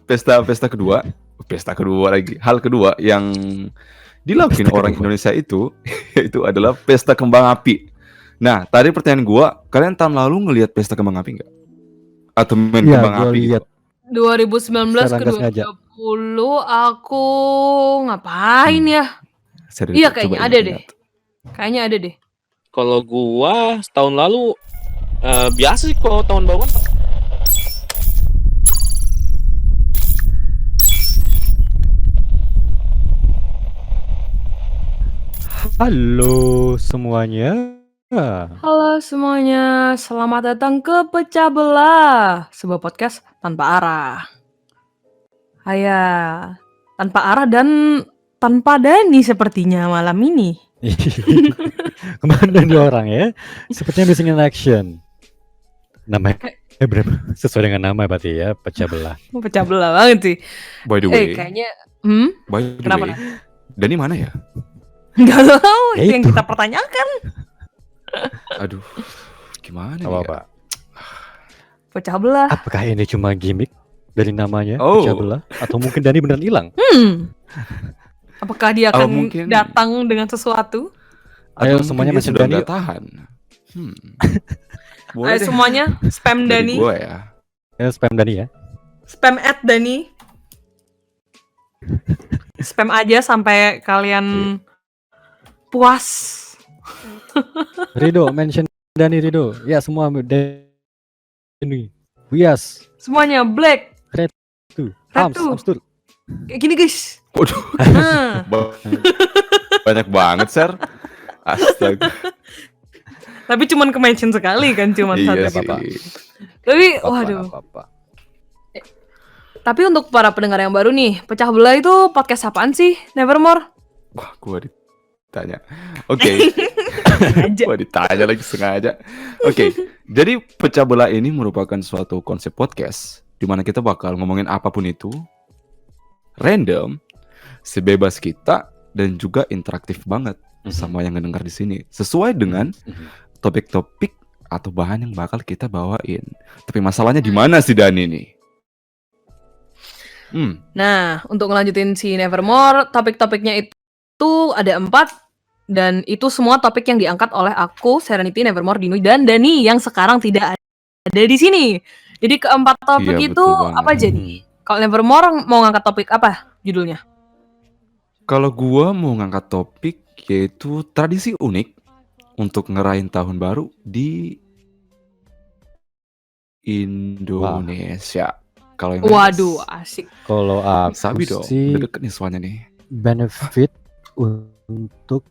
pesta kedua lagi. Hal kedua yang dilakuin orang Indonesia itu adalah pesta kembang api. Nah, tadi pertanyaan gua, kalian tahun lalu ngelihat pesta kembang api nggak? Atau main kembang api lihat. gitu? 2019 ke 2020 aku ngapain ya? Serius, Iya, coba kayaknya ada deh. ingat. Kayaknya ada deh. Kalau gua setahun lalu biasa sih kalau tahun baruan. Halo semuanya. Halo semuanya, selamat datang ke Pecah Belah, sebuah podcast tanpa arah. Tanpa arah dan tanpa Dani sepertinya malam ini. Kemarin ada 2 orang ya. Sepertinya missing in action. Namanya berapa? Sesuai dengan nama berarti ya, Pecah Belah. Pecah belah banget sih. By the way, Kayaknya kenapa? Dani mana ya? Gak tahu, itu yang kita pertanyakan. Aduh, gimana Apa, ya? Pak? Pecah belah. Apakah ini cuma gimmick dari namanya Oh. Pecah Belah? Atau mungkin Dani beneran hilang? Apakah dia akan mungkin- datang dengan sesuatu? Ayo Atau semuanya mungkin masih dia sudah Dani. nggak tahan. Boleh Ayo deh. semuanya, spam Dari Dani. gua ya. Ya, spam Dani ya. Spam @Dani. Spam aja sampai kalian puas. Rido, mention Dani Rido. Ya semua Dani. Yes. Semuanya black. Tuh. Red tuh. Tuh. Kayak gini guys. Waduh, Nah, banyak banget, Sir. Astaga. tapi cuman ke-mention sekali kan, cuman Iya satu. sih. Tapi Apa-apa, waduh. apa-apa. Tapi untuk para pendengar yang baru nih, Pecah Belah itu podcast apaan sih? Nevermore. Wah, gua ditanya. Oke. Sengaja. Wah, ditanya lagi sengaja. Oke, jadi Pecah Belah ini merupakan suatu konsep podcast di mana kita bakal ngomongin apapun itu, random, sebebas kita, dan juga interaktif banget sama yang ngedengar di sini, sesuai dengan topik-topik atau bahan yang bakal kita bawain. Tapi masalahnya di mana sih Dani nih? Nah, untuk ngelanjutin si Nevermore, topik-topiknya itu ada 4. Dan itu semua topik yang diangkat oleh aku, Serenity, Nevermore, Dinui, dan Dani yang sekarang tidak ada di sini. Jadi keempat topik Iya, itu betul banget. apa aja nih? Kalau Nevermore mau ngangkat topik apa judulnya? Kalau gua mau ngangkat topik yaitu tradisi unik untuk ngerayain tahun baru di Indonesia. Kalau yang Waduh, asik. Kalau aku sabi dong, sih udah deket nih soalnya nih. benefit untuk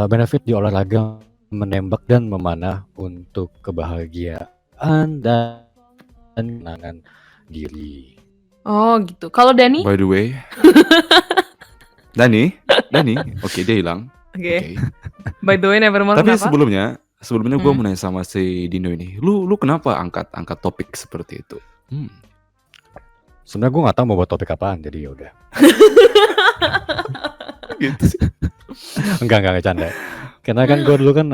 benefit di olahraga menembak dan memanah untuk kebahagiaan dan kenangan diri. Oh gitu. Kalau Dani? By the way, Dani, oke dia hilang. Oke. Oke. By the way, Nevermore Tapi kenapa? sebelumnya gue mau nanya sama si Dino ini, lu kenapa angkat topik seperti itu? Sebenarnya gue nggak tahu mau buat topik apaan, jadi ya udah. Gitu sih. Enggak canda. Karena kan gue dulu kan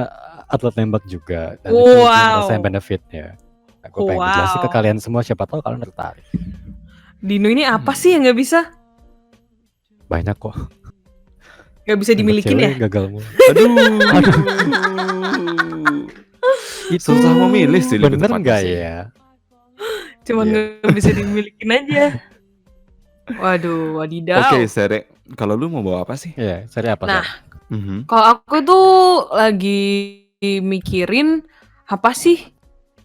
atlet nembak juga dan itu Wow. ngerasain benefitnya. Nah, gue pengen jelasin ke Wow. kalian semua, siapa tahu kalian tertarik. Dino ini apa sih yang nggak bisa? Banyak kok. Nggak bisa dimilikin ya? Cewek gagal mulu. Aduh. Itu Susah memilih sih, lebih bener tepatnya nggak sih. ya? Cuman Iya. nggak bisa dimilikin aja. Waduh, wadidaw. Oke, Sere, kalau lu mau bawa apa sih? Iya, seri apa? Nah, Sar? kalau aku tuh lagi mikirin apa sih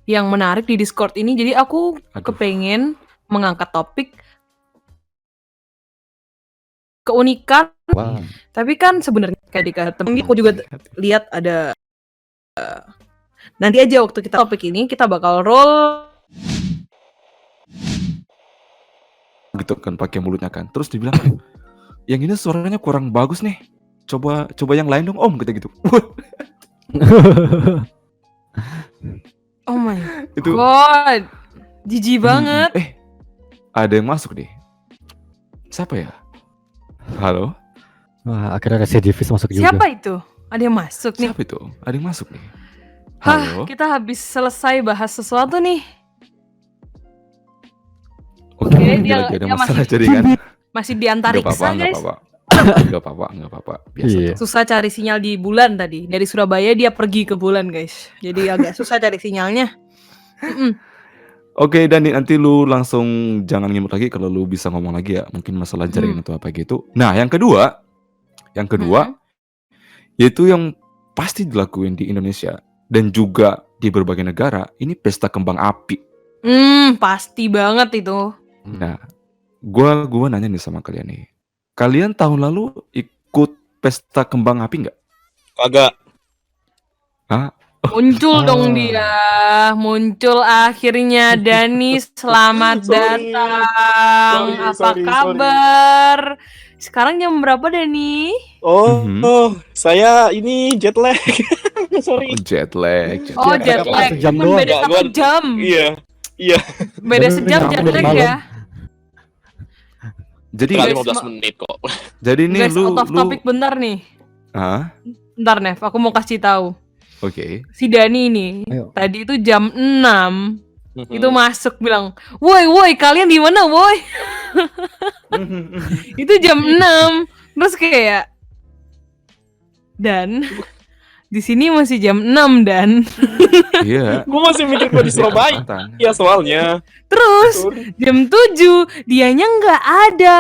yang menarik di Discord ini. Jadi aku Aduh. kepengen mengangkat topik keunikan. Wah, Tapi kan sebenarnya kayak dikatakan, aku juga lihat ada nanti aja waktu kita topik ini kita bakal roll gitu kan, pakai mulutnya kan. Terus dibilang, yang ini suaranya kurang bagus nih. Coba yang lain dong, Om, gitu. oh my Itu god, jijik banget. Ada yang masuk deh. Siapa ya? Halo? wah, akhirnya residivis masuk juga. Siapa itu? Ada yang masuk nih. Siapa itu? Ada yang masuk nih. Hah, Halo? kita habis selesai bahas sesuatu nih. Oke. dia lagi ada dia masalah masih jaringan. masih di Nggak antariksa, apa-apa, nggak guys. apa-apa. Nggak apa-apa. Biasa Iya. tuh. Susah cari sinyal di bulan tadi. Dari Surabaya dia pergi ke bulan, guys. Jadi agak susah cari sinyalnya. Mm-mm. Oke, Dani, nanti lu langsung jangan ngimut lagi kalau lu bisa ngomong lagi ya. Mungkin masalah jaringan atau apa gitu. Nah, yang kedua, yaitu yang pasti dilakuin di Indonesia dan juga di berbagai negara, ini pesta kembang api. Pasti banget itu. Nah, gua nanya nih sama kalian nih. Kalian tahun lalu ikut pesta kembang api nggak? Kagak. Muncul dong dia. Muncul akhirnya Dani, selamat Sorry. datang. Apa kabar? Sekarang jam berapa, Dani? Saya ini jet lag. Sorry. Jet lag. Oh, jet lag. Sejam Cuman doang. beda Nggak, 1 jam. Iya. Beda Baru sejam jet nyambung lag malam. ya. Jadi Kali Guys, 15 menit kok. jadi nih Guys, lu out of topic bentar nih. Bentar, Nev, aku mau kasih tahu. Oke. Si Dani ini Ayo. tadi itu jam 6 itu masuk bilang, "Woi, kalian di mana, woi?" Itu jam 6. Terus kayak dan di sini masih jam 6 dan Iya. Gue masih mikir gue di Surabaya. Iya soalnya. terus jam 7 dianya nggak ada.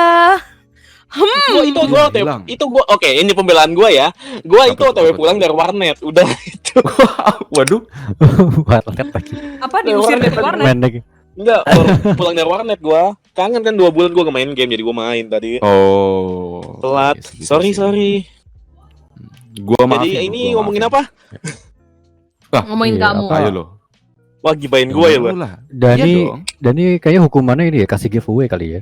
Itu gue oke, ini pembelaan gue ya. Gue itu Apa tuh, OTW apa pulang tuh? dari warnet. Udah itu. Waduh. Warnet lagi. Apa diusir dari warnet? Main lagi. Enggak, baru pulang dari warnet gue. Kangen kan 2 bulan gue gak main game, jadi gue main tadi. Oh. Telat. Oke, Sorry. Gua maafin Jadi lu, ini gua ngomongin maafin. apa? Ngomongin Iya, kamu. apa? Ayo lo. Wah, gibain gue ya, Lu Bang. lah. Iya Dani, dong. Dani kayaknya hukumannya ini ya kasih giveaway kali ya.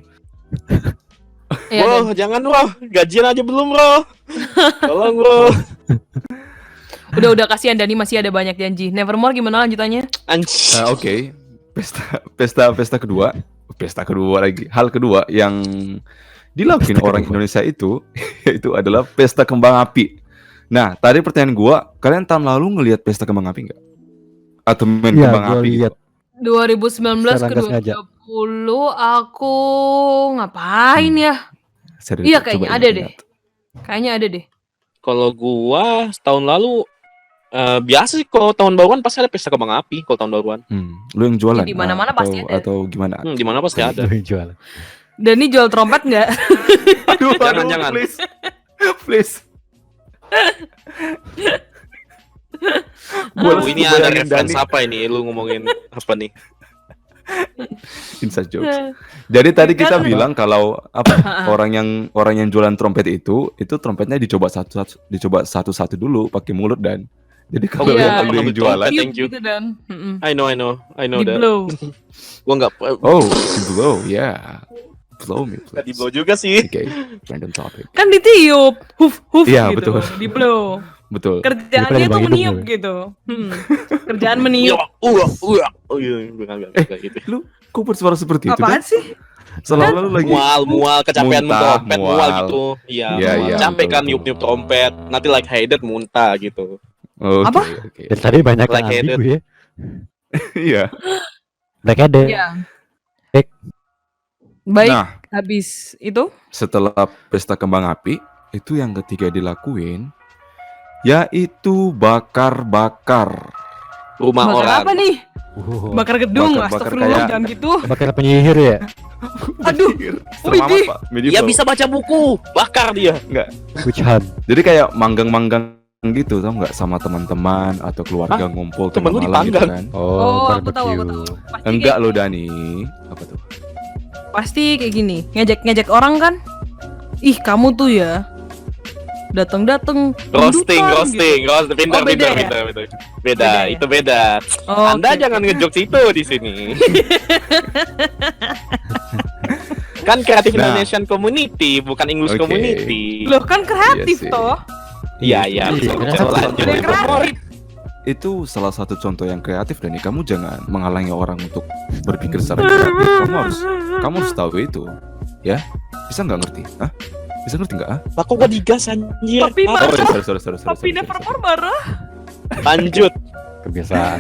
Iya, Dan. Bro, jangan bro. Gajian aja belum, bro. Tolong, bro. Udah kasihan Dani masih ada banyak janji. Nevermore gimana lanjutannya? Anjir. Oke. Pesta kedua. Pesta kedua lagi. Hal kedua yang dilakukan orang Indonesia itu adalah pesta kembang api. Nah, tadi pertanyaan gua, kalian tahun lalu ngelihat pesta kembang api nggak? Atau main Iya, kembang gua api? lihat. 2019 Secara ke nggak sengaja. 2020 aku ngapain ya? Serius, Iya, coba kayaknya ada deh. ingat-ingat. Kayaknya ada deh. Kalau gua tahun lalu biasa sih kalau tahun baruan pasti ada pesta kembang api kalau tahun baruan. Lu yang jualan? Di mana-mana atau- pasti ada. Atau gimana? Di mana pasti ada. Lu yang jual. Dani jual trompet nggak? Aduh, Jangan. please. Please. Gua Ini langsung ada bayangin reference Dani. apa ini? Lu ngomongin apa nih? Inside jokes. Jadi tadi kita Kan- bilang kalau apa orang yang jualan trompet itu trompetnya dicoba satu-satu dulu pakai mulut dan jadi kalau Iya. yang lu yang jualan, Thank you. Gitu Dan. Mm-mm. I know Di that. blow. Gua nggak oh, blow, yeah. Blow me, nggak di please. blow juga sih. Oke, random topic. Kan ditiup, huf Iya, gitu. betul. Di blow. Betul. Kerjaannya Daripada tuh bagi meniup dong, gitu. Kerjaan Iya, meniup. Oh iya, enggak gitu. Lu kok bersuara seperti itu Apaan kan? sih? Selalu lagi Mual, kecapean Muntah, trompet, mual. mual gitu. Iya, Iya, mual. iya, Capek betul, kan betul. niup-niup trompet. Nanti like headed muntah gitu. Oke, Apa? oke. Dari tadi banyak yang Black-headed. ambigu ya. Iya. Black-headed. Iya. Baik. Baik, Nah, habis itu setelah pesta kembang api, itu yang ketiga dilakuin yaitu bakar-bakar. Rumah bakar orang. apa nih? Bakar gedung, Bakar-bakar astagfirullah kayak- jangan gitu. Bakal penyihir ya. Aduh, Serem amat, Widih. Pak. Dia Medieval. bisa baca buku, bakar dia. Enggak. Witch hunt. Jadi kayak manggang-manggang gitu, tau nggak, sama teman-teman atau keluarga ngumpul Temen lu tengah malam gitu dipanggang? kan. Oh, aku barbecue. tahu. Pasti Enggak kayak, lo Dani. Apa tuh? pasti kayak gini, ngejek orang kan. Ih, kamu tuh ya. Datang-datang Roasting. Pintar, Oh, beda ya? pintar. Beda Beda, ya? itu beda. Oh, Anda oke. jangan ngejok situ di sini. Kan Creative Nah. Indonesian Community, bukan English Oke. Community. Loh kan kreatif Iya sih. toh. Iya, iya. Iya, betul. kenapa? Lanjut. Ada kreatif. Itu salah satu contoh yang kreatif, Dani. Kamu jangan menghalangi orang untuk berpikir secara kreatif. Kamu harus tahu itu. Ya? Bisa nggak ngerti? Hah? Bisa ngerti nggak? Ah? Lah kok gua digas anjir? Tapi Ah, marah. Sorry. Tapi Nevermore marah. Lanjut. Kebiasaan.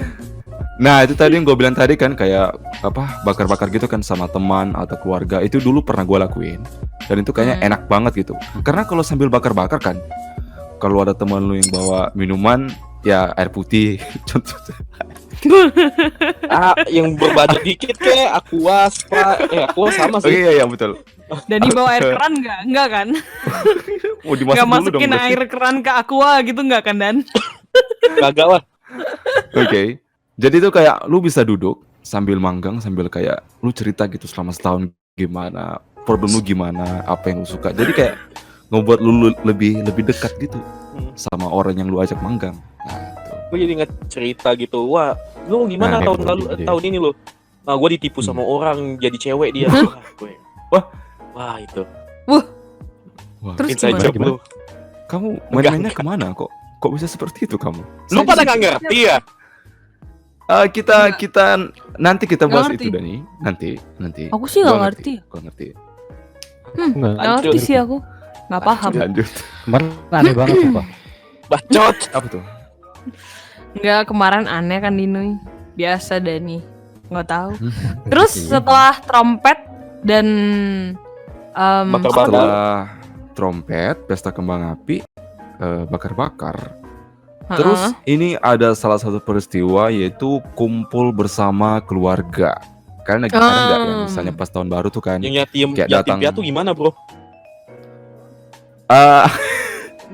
Nah itu tadi yang gue bilang tadi kan kayak apa bakar-bakar gitu kan sama teman atau keluarga itu dulu pernah gue lakuin dan itu kayaknya enak banget gitu karena kalau sambil bakar-bakar kan kalau ada teman lu yang bawa minuman ya air putih contohnya Yang berbaju dikit kayak Aqua, Aqua sama sih. iya betul Dani bawa air keran nggak? Enggak kan? mau dimasak Nggak dulu dong masukin berarti. air keran ke aqua gitu nggak kan Dan? Kagak lah. Oke. Jadi itu kayak lu bisa duduk sambil manggang sambil kayak lu cerita gitu selama setahun gimana, problem lu gimana, apa yang lu suka. Jadi kayak ngebuat lu lebih dekat gitu sama orang yang lu ajak manggang. Nah, itu. Gue jadi ingat cerita gitu. Wah, lu gimana Nah, tahun itu lalu dia. tahun ini lu? Nah, gue ditipu sama orang jadi cewek dia. Wah, itu. Wah, Terus Inside gimana? job lu. kamu main-mainnya kemana kok? Kok bisa seperti itu kamu? Lu pada nggak ngerti ya? Kita nanti kita Nggak bahas ngerti. itu Dani. Nanti. Aku sih nggak Gua ngerti. Gua ngerti. Nggak. Nggak ngerti sih aku. Nggak paham. Lanjut. Kemarin aneh banget sumpah. Bacot. Apa tuh? Nggak, kemarin aneh kan Dinoy. Biasa Dani. Nggak tahu. Hmm. Terus Iya. setelah trompet dan Bakar-bakar. Setelah trompet, pesta kembang api, bakar-bakar. Terus ini ada salah satu peristiwa yaitu kumpul bersama keluarga. Karena ada nggak yang misalnya pas tahun baru tuh kan? Yang yatim Kayak datang. piatu gimana, Bro?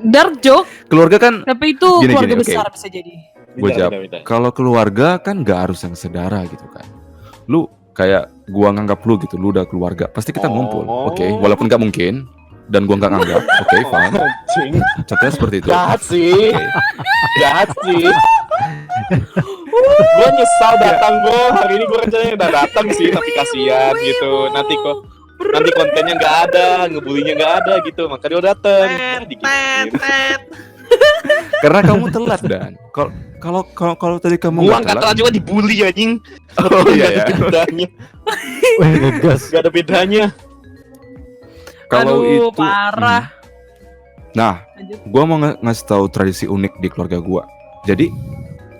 dark joke, Keluarga kan, tapi itu Gini, keluarga oke. besar bisa jadi. Gua jawab. Kalau keluarga kan nggak harus yang saudara gitu kan. Lu kayak gua nganggap lu gitu, lu udah keluarga, pasti kita ngumpul, Oh. oke? Walaupun nggak mungkin dan gua nggak nganggap, oke, fine. Anjing. Contohnya seperti itu. Jahat sih. Oke. Jahat sih. Gue nyesal datang, Bro. Hari ini gue rencananya udah datang sih, tapi kasihan gitu. Nanti kontennya nggak ada, ngebulinya nggak ada gitu. Maka dia udah datang. Karena kamu telat dan kalau tadi kamu Gua nggak nggak telat juga dibully anjing. Oh iya ya. Nggak ada bedanya. Wih, ngegas. Nggak ada bedanya. Kalau Aduh, itu parah. Nah, Lanjut. gua mau ngasih tahu tradisi unik di keluarga gua. Jadi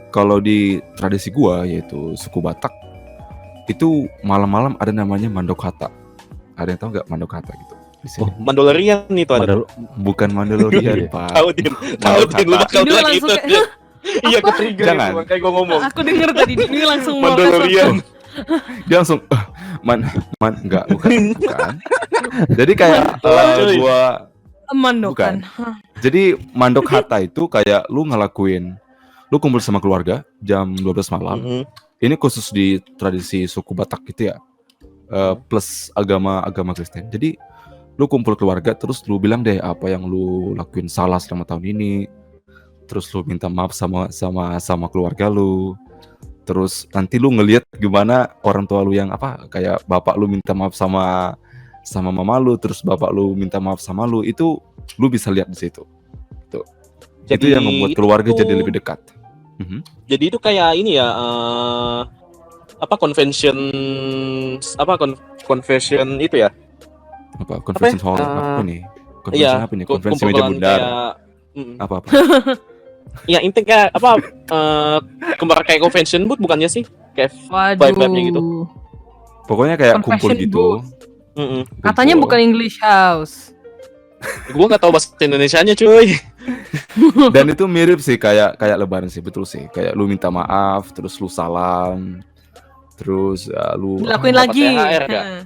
kalau di tradisi gua yaitu suku Batak itu malam-malam ada namanya mandok hata. Ada yang tahu nggak mandok hata gitu? Di sini. Mandalorian itu ada. Padahal Bukan Mandalorian, Pak. Tahu din, tahu din lu bakal Ini bilang langsung gitu. kayak, Iya, ke-trigger Jangan. itu, kayak gue ngomong. aku denger tadi ini langsung mau Mandalorian. Dia langsung man enggak bukan. Jadi kayak Telat, cuy. gua mandokan. jadi mandok hata itu kayak lu lu kumpul sama keluarga jam 12 malam. Mhm. Ini khusus di tradisi suku Batak gitu ya. Plus agama Kristen. Jadi lu kumpul keluarga terus lu bilang deh apa yang lu lakuin salah selama tahun ini. Terus lu minta maaf sama keluarga lu. Terus nanti lu ngelihat gimana orang tua lu yang kayak bapak lu minta maaf sama mama lu, terus bapak lu minta maaf sama lu, itu lu bisa lihat di situ. Itu yang membuat keluarga itu- jadi lebih dekat. Jadi itu kayak ini ya, convention convention itu ya? Convention hall apa nih? Convention Iya, apa nih? Convention meja kumpulan bundar. kayak Apa? ya intinya kayak kembar kayak convention booth bukannya sih? Kayak vibe-nya gitu. Pokoknya kayak kumpul Convention gitu. Katanya Kumpul. bukan English house. Gue nggak tahu bahasa Indonesianya cuy. Dan itu mirip sih kayak lebaran sih, betul sih. Kayak lu minta maaf, terus lu salam, terus lu Dilakuin dapat lagi. THR nggak? Heeh.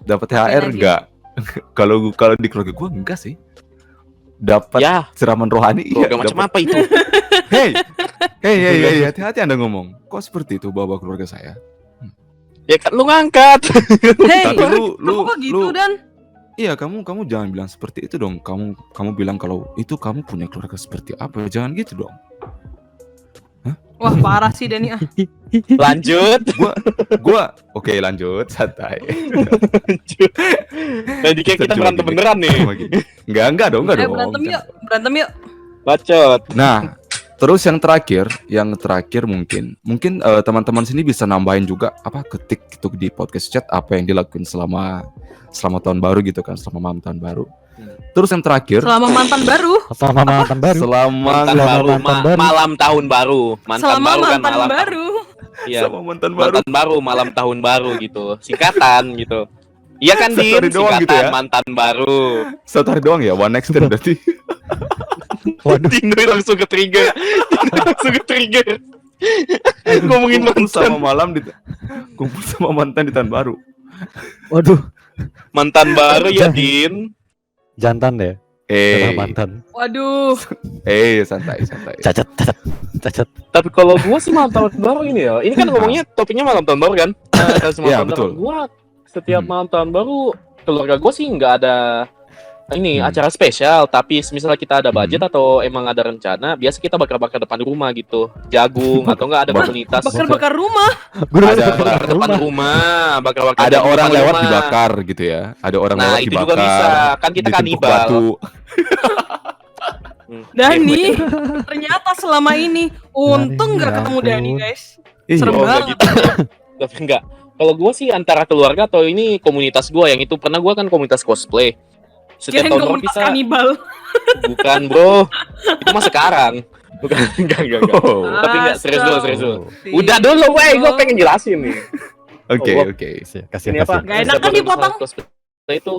dapat Dapatin THR lagi. enggak? Kalau di keluarga gua enggak sih. Dapat Ya, siraman rohani keluarga macam dapat. apa itu? Hey, hati-hati Anda ngomong. Kok seperti itu bawa keluarga saya? Ya kan lu ngangkat. Hey, Tapi lu kamu kok gitu Dan? iya kamu jangan bilang seperti itu dong. Kamu bilang kalau itu kamu punya keluarga seperti apa? Jangan gitu dong. Wah parah sih Dani ah. Lanjut. Gua oke lanjut santai. Jadi kayak kita Cuma berantem gini. beneran nih. Cuma gini. Enggak dong. Berantem yuk. Bacot. Nah, terus yang terakhir mungkin teman-teman sini bisa nambahin juga ketik gitu di podcast chat apa yang dilakuin selama tahun baru gitu kan, selama malam tahun baru. Terus yang terakhir Selama mantan baru. sama mantan baru. selama Mantan baru, mantan baru. malam tahun baru. Mantan Selama baru kan mantan malam. baru. Iya. Sama mantan baru. Mantan baru, malam tahun baru gitu. Singkatan gitu. Iya kan, Satu Din? hari doang Singkatan gitu ya? mantan baru. Satu hari doang ya, one night stand berarti. Waduh, Dino langsung ke trigger. Ngomongin Kumpul sama mantan. kumpul sama mantan di tahun baru. waduh, Mantan baru ya, Din. jantan deh, mantan. Waduh. Santai. Cacat. Tapi kalau gua sih malam tahun baru ini ya. Ini kan ngomongnya topiknya malam tahun baru kan? Iya, betul. Gua setiap Hmm. malam tahun baru keluarga gua sih nggak ada acara spesial, tapi misalnya kita ada budget atau emang ada rencana, biasa kita bakar-bakar depan rumah gitu. Jagung atau enggak ada komunitas Bakar-bakar rumah. Ada- bakar depan rumah, bakar-bakar Ada jagung orang depan lewat rumah. dibakar gitu ya. Ada orang Nah, lewat itu dibakar. juga bisa. Kan kita ditumpuk kanibal. batu. Dani, ternyata selama ini untung nggak ya ketemu ampun. Dani guys. Ih, Serem Oh, enggak banget. gitu. Tapi enggak. Kalau gua sih antara keluarga atau ini komunitas gua yang itu pernah gua kan komunitas cosplay. Setiap Kirain tahun baru komunitas kita kanibal. bukan, Bro. Itu mah sekarang. Bukan, enggak. Oh. Tapi enggak serius dulu. Astagfirullah. Udah dulu, wey, gua pengen jelasin nih. Oke. Oh, Kasih. Ini apa? Nggak enak kan dipotong? Cosplay itu.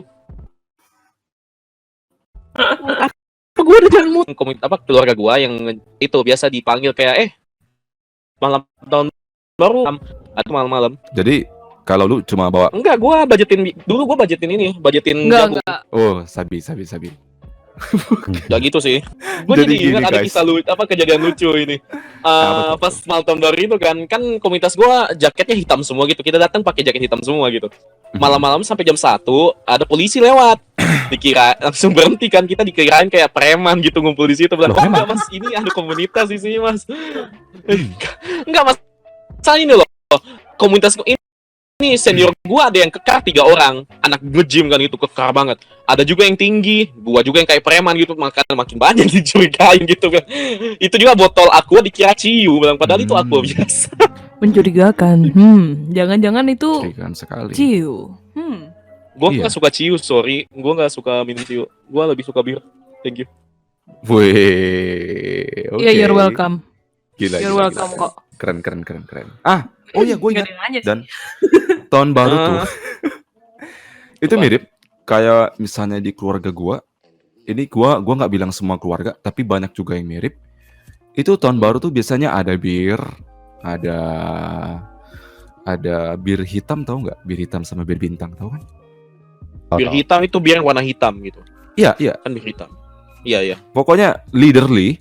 Apa gua udah jangan mood komunitas apa keluarga gua yang itu biasa dipanggil kayak malam tahun baru atau malam-malam. Jadi kalau lu cuma bawa Enggak, gua budgetin ini, budgetin jagung. Enggak. sabi. Enggak gitu sih. Gua Jadi jadi gini, ingat ada guys. kisah kejadian lucu ini. Apa tuh? Pas malam tahun baru itu kan komunitas gua jaketnya hitam semua gitu. Kita datang pakai jaket hitam semua gitu. Malam-malam sampai jam 1 ada polisi lewat. Dikira langsung berhenti kan, kita dikirain kayak preman gitu ngumpul di situ. Bilang, Loh, "Oh, emang? enggak, Mas, ini ada komunitas di sini, Mas." Enggak, Mas. Saya ini loh. Komunitas ini senior gua ada yang kekar 3 orang, anak nge-gym kan itu kekar banget. Ada juga yang tinggi, gua juga yang kayak preman gitu, makanya makin banyak dicurigain gitu kan. Itu juga botol aqua dikira ciu, bilang padahal itu aqua biasa. Mencurigakan. Jangan-jangan itu Curigaan sekali. ciu. Gua Iya. nggak suka ciu, sorry. Gua nggak suka minum ciu. Gua lebih suka bir. Thank you. Wih. Iya, you're welcome. Gila. You're welcome kok. Keren. Oh iya, gue Nggak ingat ada yang nanya sih. dan tahun baru tuh. Itu Apa? mirip kayak misalnya di keluarga gua. Ini gua nggak bilang semua keluarga, tapi banyak juga yang mirip. Itu tahun baru tuh biasanya ada bir, ada bir hitam, tahu nggak? Bir hitam sama bir bintang, tahu kan? Bir hitam itu bir yang warna hitam gitu. Iya. Kan bir hitam. Iya. Pokoknya leaderly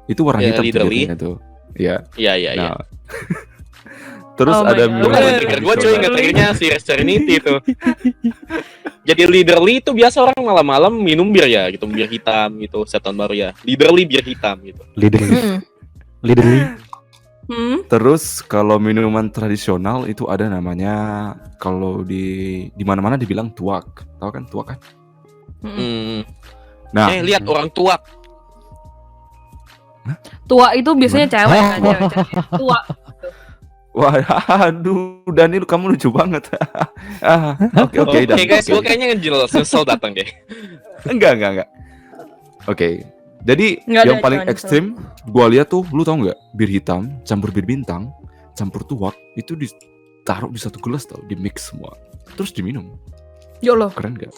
itu warna Ya, hitam tuh leaderly. birnya tuh. Iya. Iya. Nah, terus Oh my ada God. Lu minuman kan trigger gua cuy, tradisional. nggak triggernya si Serenity tuh. Jadi leaderly itu biasa orang malam-malam minum bir ya gitu, bir hitam gitu, setiap tahun baru ya. Leaderly bir hitam gitu. Leaderly. Terus kalau minuman tradisional itu ada namanya, kalau di mana-mana dibilang tuak. Tahu kan tuak kan? Nah, Lihat orang tua. Tua itu biasanya cewek kan, cewek. Tua. wah, aduh, Daniel kamu lucu banget. Oke, Oke Dan, guys, oke. gua kayaknya nyesel datang deh. Enggak. Oke. Jadi Nggak ada, yang paling jangan ekstrim gua lihat tuh, lu tau nggak? Bir hitam campur bir bintang, campur tuak, itu ditaruh di satu gelas tau, di mix semua. Terus diminum. Ya Allah. Keren gak?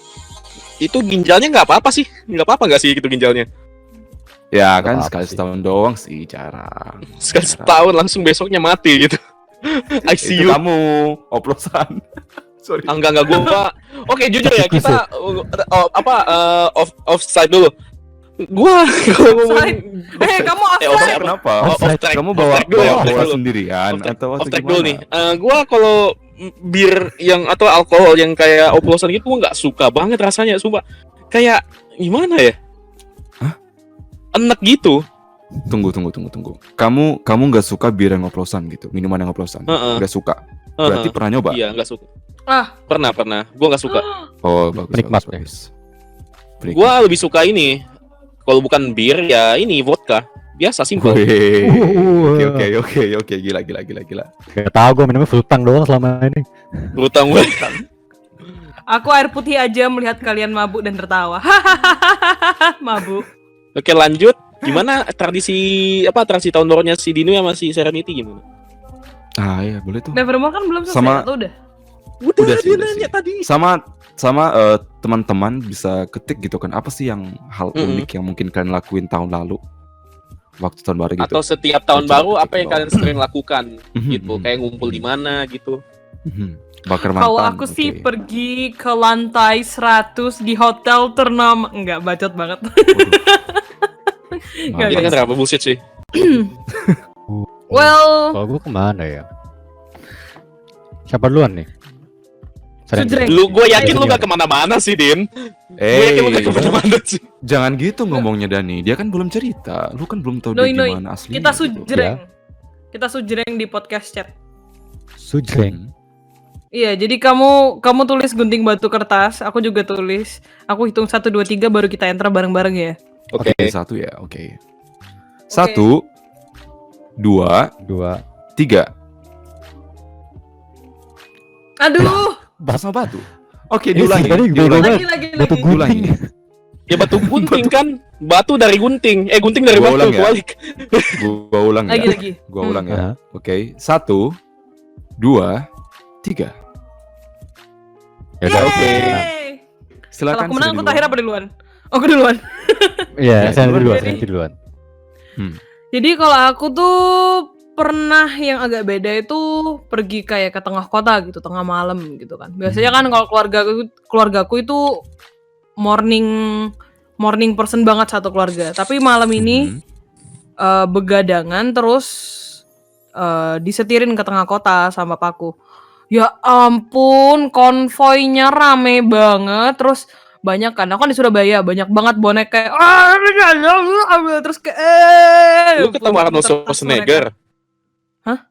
Itu ginjalnya nggak apa-apa sih? Nggak apa-apa nggak sih gitu ginjalnya? Ya kan Apa-apa sekali sih. setahun doang sih, jarang. Sekali setahun langsung besoknya mati gitu. Itu ICU. kamu oplosan. Sorry. Enggak gua. Oke, jujur ya kita offside dulu. Gua kalau ngomongin Kamu offside. offside. Kenapa? Off track. Kamu bawa Off track dulu ya, off track bola dulu. sendirian atau Off track gimana? dulu nih. Gua kalau bir yang atau alkohol yang kayak oplosan gitu gua nggak suka banget rasanya, sumpah. Kayak gimana ya? Hah? Enak gitu. Tunggu. Kamu nggak suka bir yang oplosan gitu, minuman yang oplosan? Heeh. Nggak suka. Berarti pernah nyoba? Iya, nggak suka. Ah. Pernah. Gua nggak suka. Oh, bagus. Penikmat, bagus. Gua lebih suka ini. Kalau bukan bir ya ini vodka. Biasa simpel. Oke, gila. Gak tau gue minumnya full tank doang selama ini. Berutang gue. Aku air putih aja melihat kalian mabuk dan tertawa. Mabuk. Oke, lanjut. Gimana tradisi tahun barunya si Dino sama si Serenity gimana? Iya boleh tuh. Nevermore kan belum selesai Sama- atau udah? Udah sih, dia udah nanya sih. tadi. Sama teman-teman bisa ketik gitu kan, apa sih yang hal Mm-mm. unik yang mungkin kalian lakuin tahun lalu waktu tahun baru gitu. Atau setiap tahun Coba baru ketik apa yang di bawah. kalian sering lakukan gitu, Mhm. kayak ngumpul di mana gitu. Bakar mantan. Kalau aku sih oke. pergi ke lantai 100 di hotel ternama. Enggak, bacot banget. Waduh. Nggak, Ini kan guys. apa bullshit sih. Well, Kalau gue kemana ya? Siapa duluan nih? Seren Sujreng. dulu. Gue yakin Iya, lu iya. gak kemana-mana sih, Din. Gue yakin lu gak kemana-mana sih. Jangan gitu ngomongnya Dani. Dia kan belum cerita. Lu kan belum tahu Noi, dia Noi. gimana aslinya. kita gitu. sujreng. Kita sujreng di podcast chat. Sujreng. Iya, jadi kamu tulis gunting batu kertas, aku juga tulis. Aku hitung 1 2 3 baru kita enter bareng-bareng ya. Oke. Satu ya, oke. 1, 2, 2. 3. Aduh, Sama batu. Oke, Ini diulangi. tadi Diulangi. beda lagi. Batu Diulangi. gunting. Ya batu gunting kan. Batu dari gunting. Gunting dari Gua batu. ulang ya. Balik. Gua ulang ya. Lagi. Gua ulang ya. Hah? Oke, 1, 2, 3. Ya udah, oke. Yeay. Nah, Kalau Silakan. aku menang, sudah aku terakhir diulang. apa duluan? Oh, aku duluan. Iya, Ya, saya duluan. duluan, Jadi- saya duluan. Jadi kalau aku tuh pernah yang agak beda itu pergi kayak ke tengah kota gitu, tengah malam gitu kan. Biasanya kan kalau keluargaku itu morning person banget satu keluarga. Tapi malam ini begadangan terus disetirin ke tengah kota sama papaku. Ya ampun, konvoynya rame banget. Terus banyak kan, aku kan di Surabaya, banyak banget bonek kayak terus kayak Lu ketemu Arnold Schwarzenegger. Hah?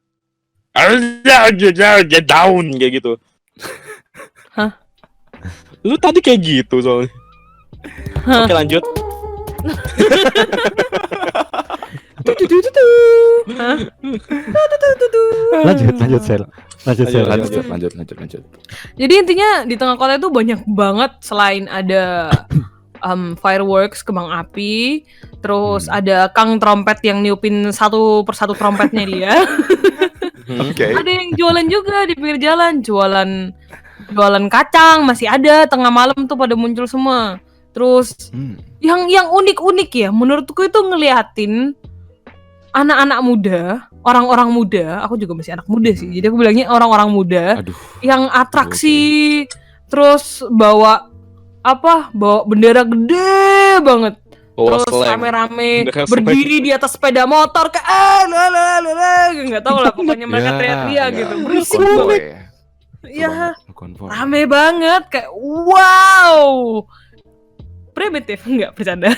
Get down kayak gitu. Hah? Lu tadi kayak gitu soalnya. Oke, lanjut. Hah? Lanjut, Sel. Lanjut, Sel. Lanjut. Jadi intinya di tengah kota itu banyak banget selain ada fireworks, kembang api, terus ada kang trompet yang niupin satu persatu trompetnya dia. Oke. Ada yang jualan juga di pinggir jalan, jualan kacang masih ada, tengah malam tuh pada muncul semua. Terus yang unik-unik ya, menurutku itu ngeliatin anak-anak muda, orang-orang muda, aku juga masih anak muda sih, jadi aku bilangnya orang-orang muda Aduh. yang atraksi, terus bawa bendera gede banget, Bawa terus slang. rame-rame Bendera berdiri di atas sepeda motor kayak nggak tahu lah, pokoknya mereka teriak-teriak gitu, berisik banget. Ya, Konvoy. rame banget kayak wow, primitif nggak bercanda.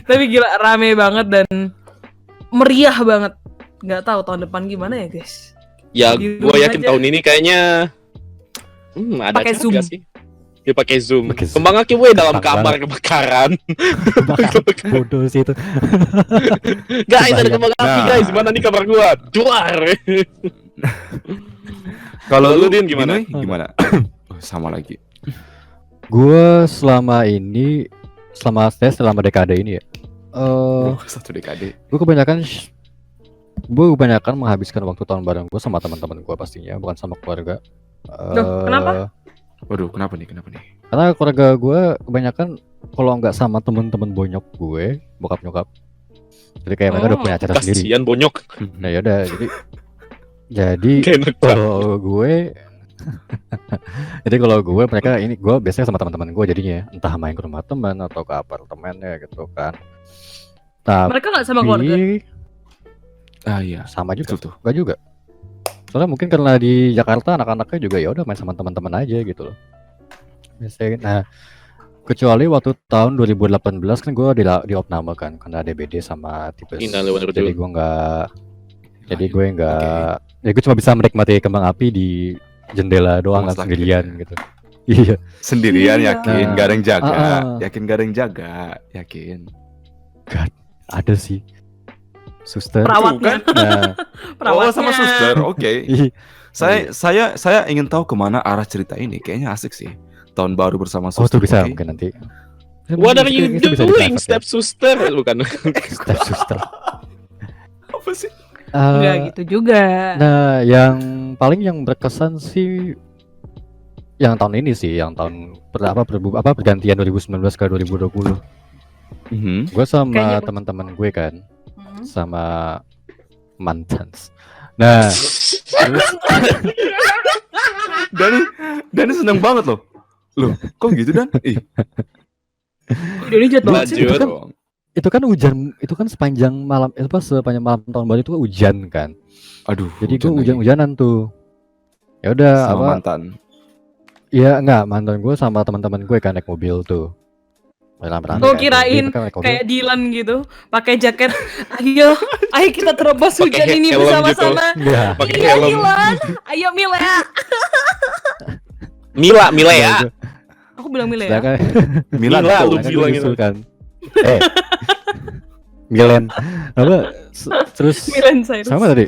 Tapi gila rame banget dan meriah banget. Nggak tahu tahun depan gimana ya guys. Ya, Di gue rumah yakin aja. tahun ini kayaknya ada Pakai acara Zoom. nggak sih? Ya pakai Zoom. Pakai Zoom. Kembang aki gue dalam Gampang kamar kebakaran. Bodoh sih itu. Guys, ada Kebayang. kembang api Nah. guys. Mana nih kamar gua? Juar. Kalau Lu, lu Din, gimana? Gimana? Oh, sama lagi. Gue selama dekade ini ya. Satu dekade. Gue kebanyakan menghabiskan waktu tahun bareng gue sama teman-teman gue pastinya, bukan sama keluarga. Loh, kenapa? Waduh, kenapa nih? Karena keluarga gue kebanyakan kalau nggak sama temen-temen bonyok gue, bokap nyokap. Jadi kayak mereka udah punya acara sendiri. Kasian bonyok. Nah yaudah, jadi Kayak nekak. kalau gue mereka ini gue biasanya sama teman-teman gue jadinya entah main ke rumah teman atau ke apartemennya gitu kan. Tapi Mereka nggak sama keluarga. Iya. sama juga, Betul tuh. enggak juga. Soalnya mungkin karena di Jakarta anak-anaknya juga ya udah main sama teman-teman aja gitu loh. Biasanya, nah kecuali waktu tahun 2018 kan gue di opname kan karena DBD sama tipes. Innalillahi wa inna ilaihi Jadi raji'un. gue nggak, ya gue cuma bisa menikmati kembang api di jendela doang Rumah kan sakit sendirian ya. gitu. Iya. Sendirian Iya. yakin, Nah. gak ada yang jaga. Ah. Yakin. Ada sih suster. Perawatnya. Nah, Oh, sama suster. Oke. ih, Saya ingin tahu kemana arah cerita ini. Kayaknya asik sih. Tahun baru bersama oh suster. tuh bisa oke? mungkin nanti. What are you Itu bisa doing, dicatat ya. step suster? Bukan. Step suster. Apa sih? Enggak gitu juga. Nah, yang paling yang berkesan sih yang tahun ini sih, yang tahun pergantian 2019 ke 2020. Gue sama Kayaknya- teman-teman gue kan, Hmm. sama mantan. Nah, terus Dani seneng banget loh. Loh, kok gitu Dan? Ini jahat banget sih. Lanjut. dong. itu kan hujan, itu kan sepanjang malam sepanjang malam tahun baru itu kan hujan kan. Aduh, Jadi gue lagi. hujan-hujanan tuh. Ya udah Sama mantan. Iya enggak, mantan gue sama teman-teman gue kan naik mobil tuh. Rame-rame Oh, kan, kirain mereka naik mobil. Kayak Dylan gitu, pakai jaket. Ayo kita terobos Pakai hujan ini helm bersama-sama. Enggak. Pakai Iya helm. Dylan, ayo Milea. Mila ya. Aku bilang Milea. Sedangkan Mila Mila, tuh. lu sedangkan gue bilang nyusul itu. kan. Milen. Apa? Terus Milen Cyrus. sama tadi.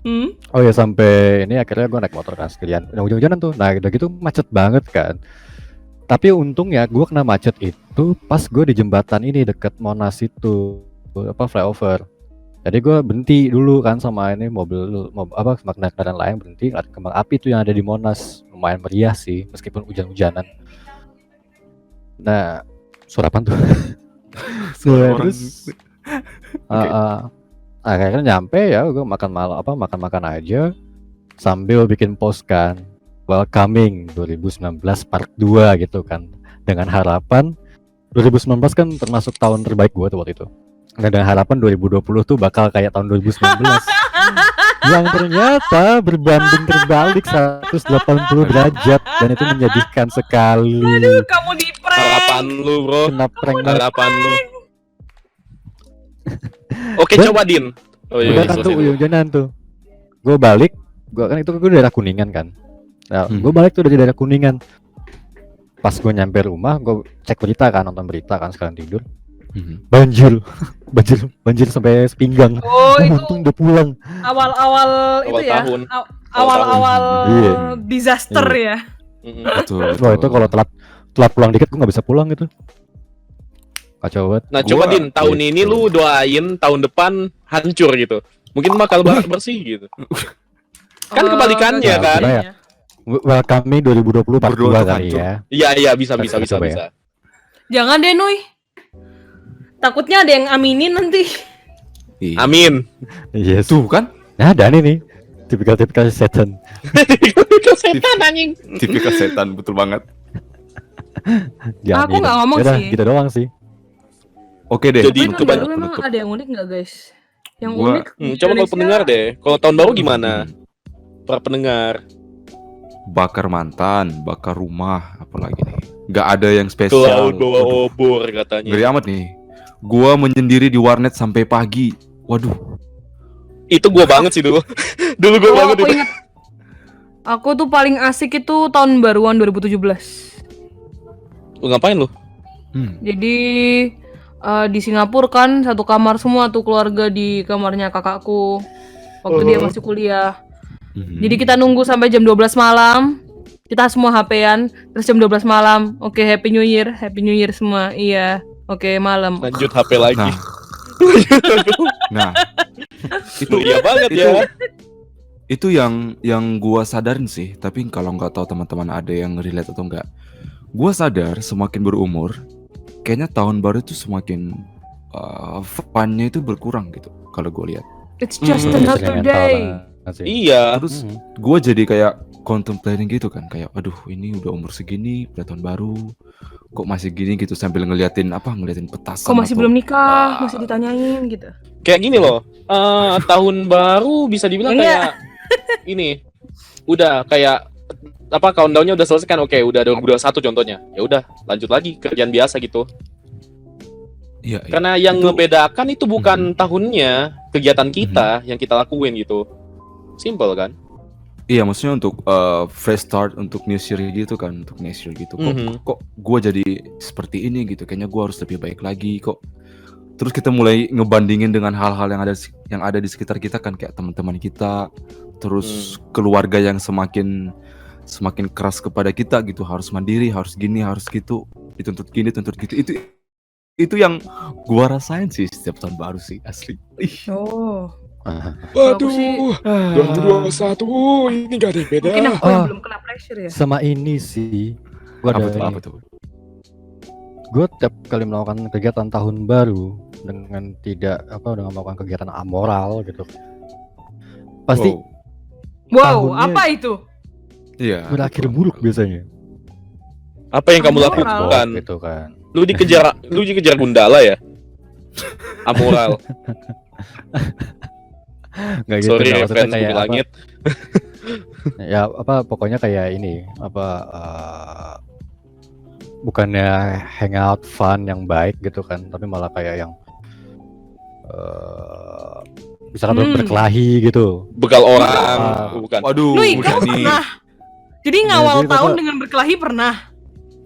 Hmm? Oh ya sampai ini akhirnya gue naik motor kan sekalian. Udah hujan-hujanan tuh. Nah udah gitu macet banget kan. Tapi untungnya gue kena macet itu pas gue di jembatan ini deket Monas itu, apa flyover. Jadi gue berhenti dulu kan sama ini mobil sama kendaraan lain, berhenti ngeliat kembang api tuh yang ada di Monas. Lumayan meriah sih meskipun hujan-hujanan. Nah, suara apaan tuh? Suara orang. Terus akhirnya nyampe ya gue makan aja sambil bikin post kan welcoming 2019 part 2 gitu kan, dengan harapan 2019 kan termasuk tahun terbaik gue tuh waktu itu. Nah, dengan harapan 2020 tuh bakal kayak tahun 2019 yang ternyata berbanding terbalik 180 derajat dan itu menyedihkan sekali. Aduh, kamu di prank. Harapan lu, bro. Kena prank banget. Harapan lu. Oke, Dan- coba Din. Oh Udah kan selesai tuh dulu. hujan-hujanan tuh. Gue balik, gue kan itu gue daerah Kuningan kan. Nah, Hmm. gue balik tuh dari daerah Kuningan. Pas gue nyampe rumah, gue cek berita kan, nonton berita kan sekalian tidur. Banjir, banjir sampai sepinggang. Oh, itu Untung udah pulang. awal-awal itu Awal ya. tahun. Awal-awal Iya. disaster Iya. ya. Mm-mm. Betul. Wah itu kalau telat pulang dikit, gue nggak bisa pulang gitu. Kacau banget. Nah, coba Gua- Din, tahun gitu. ini lu doain tahun depan hancur gitu. Mungkin bakal bersih gitu. Kan kebalikannya, kan? kebalikannya. Welcome 2020 part Berdoa 2 untuk kali hancur. ya. Iya, bisa. Coba ya. Jangan deh, Nuy. Takutnya ada yang aminin nanti. Iya. Amin. Yes. Tuh kan, Nah, dan ini tipikal setan. Setan anjing. tipikal setan betul banget. Aku nggak ngomong Yaudah, sih. gitu doang sih. Oke deh. Jadi Tapi tahun kebanyakan baru emang penutup. ada yang unik nggak, guys? Yang Gua- unik. di Coba kalau Indonesia- pendengar deh. Kalau tahun baru gimana? Para pendengar. Bakar mantan, bakar rumah, apalagi nih. Nggak ada yang Ke spesial. laut bawa Waduh, obor katanya. ngeri amat nih. Gua menyendiri di warnet sampai pagi. Waduh. Itu gua banget sih dulu. Dulu gua Oh, banget aku itu. ingat. Aku tuh paling asik itu tahun baruan 2017. Lu ngapain lu? Jadi di Singapura kan satu kamar semua tuh keluarga di kamarnya kakakku waktu dia masih kuliah. Jadi kita nunggu sampai jam 12 malam. Kita semua HP-an, terus jam 12 malam. Oke, Happy New Year semua. Iya. Oke, malam. Lanjut HP lagi. Nah, itu Iya banget itu, ya. itu yang gua sadarin sih. Tapi kalau nggak tahu teman-teman ada yang relate atau enggak, gua sadar semakin berumur, kayaknya tahun baru itu semakin fun-nya itu berkurang gitu. Kalau gue lihat, It's just another day. Iya. terus gue jadi kayak contemplating gitu kan, kayak aduh ini udah umur segini, udah tahun baru, kok masih gini gitu, sambil ngeliatin petasan. Kok masih atau- belum nikah, masih ditanyain gitu. Kayak gini loh. Tahun baru bisa dibilang Enggak. kayak ini. Udah kayak apa countdown-nya udah selesai kan? Oke, udah 2021 contohnya. Ya udah, lanjut lagi kerjaan biasa gitu. Iya, iya. Karena yang Itu- ngebedakan itu bukan tahunnya, kegiatan kita yang kita lakuin gitu. Simple kan? Iya, maksudnya untuk fresh start, untuk new year gitu kan, untuk next year gitu. Kok gue jadi seperti ini gitu? Kayaknya gue harus lebih baik lagi kok. Terus kita mulai ngebandingin dengan hal-hal yang ada di sekitar kita kan, kayak teman-teman kita, terus keluarga yang semakin keras kepada kita gitu, harus mandiri, harus gini, harus gitu, dituntut gini, tuntut gitu. Itu yang gua rasain sih setiap tahun baru sih asli. Ih. Oh. Waduh, Ah. 2021 ini gak ada yang beda. Mungkin aku yang Ah. belum kena pressure ya. Sama ini sih. Gua Apa ada tuh? ini. Apa tuh? Gue tiap kali melakukan kegiatan tahun baru dengan dengan melakukan kegiatan amoral gitu, pasti Wow. Wow, tahunnya- apa itu? Iya. berakhir betul. buruk biasanya. Apa yang kamu Amoral. lakukan? Gitu kan. Lu dikejar gundala ya? Amoral. Nggak gitu, Sorry nggak, maksudnya fans kayak Bumi apa, Langit. ya apa pokoknya kayak ini bukannya hangout fun yang baik gitu kan, tapi malah kayak yang misalkan berkelahi gitu. Begal orang, Ah. bukan. Waduh, Nui, kamu Dani. pernah? Jadi ngawal jadi tahun apa- dengan berkelahi pernah?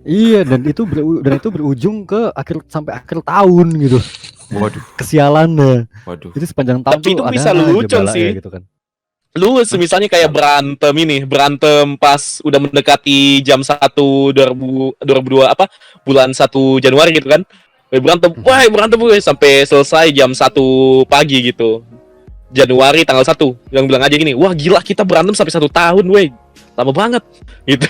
Iya, dan itu berujung ke sampai akhir tahun gitu. Waduh, Kesialannya. waduh. Jadi sepanjang tahun Tapi tuh itu ada bisa aja lelucon balanya sih. gitu kan. Lu misalnya kayak berantem pas udah mendekati jam 1 2002 bulan 1 Januari gitu kan. Berantem sampai selesai jam 1 pagi gitu. Januari tanggal 1. Yang bilang aja gini, "Wah, gila kita berantem sampai 1 tahun, weh. Lama banget." Gitu.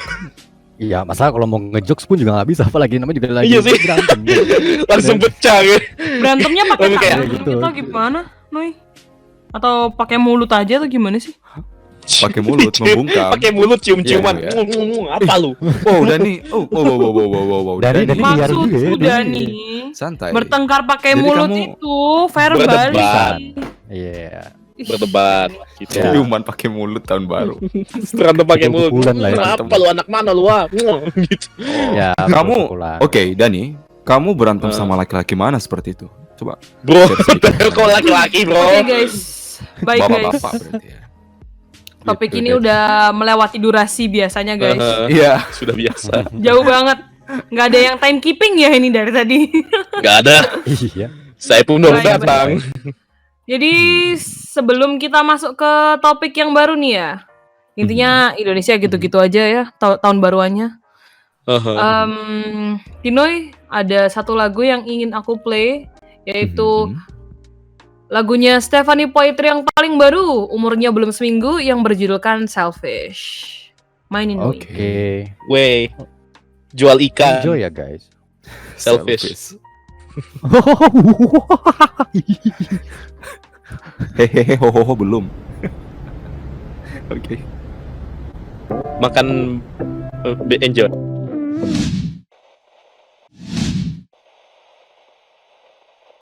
Iya, masa kalau mau ngejokes pun juga nggak bisa, apalagi namanya juga lagi Iya sih. berantem. Langsung pecah gitu. Berantemnya pakai Lalu kayak tangan gitu. kita gimana, Nui? Atau pakai mulut aja atau gimana sih? Pakai mulut membungkam. Pakai mulut cium-ciuman. Iya, Apa lu? Oh, Dani. Oh, wow. Dani liar Maksud juga ya, sudah Dani. nih, Santai. bertengkar pakai Jadi mulut kamu itu verbal. berdebat. Iya. Berdebat gitu. Ya. Ciuman pakai mulut tahun baru. Berantem pakai Itu mulut. pukulan lah ya. Apa lu anak mana lu? Gitu. Ya, Kamu- pukulan. Oke, Dani. Kamu berantem Ah. sama laki-laki mana seperti itu? Coba. Bro, share sedikit. kok laki-laki, Bro? Oke guys, baik guys. Bapak-bapak berarti ya. Topik Gitu, ini guys. udah melewati durasi biasanya guys. Iya. Sudah biasa. Jauh banget. Nggak ada yang timekeeping ya ini dari tadi. Nggak ada. Iya. Saya pun baru Baik, datang. Jadi sebelum kita masuk ke topik yang baru nih ya. Intinya Indonesia gitu-gitu aja ya tahun baruannya. Tinoy, ada satu lagu yang ingin aku play, yaitu Mhm. lagunya Stephanie Poetry yang paling baru, umurnya belum seminggu, yang berjudulkan Selfish. Mainin Noy. Oke. Wey, jual ikan. Enjoy ya, guys. Selfish. Hehehe, ho belum. Oke. Makan enjoy.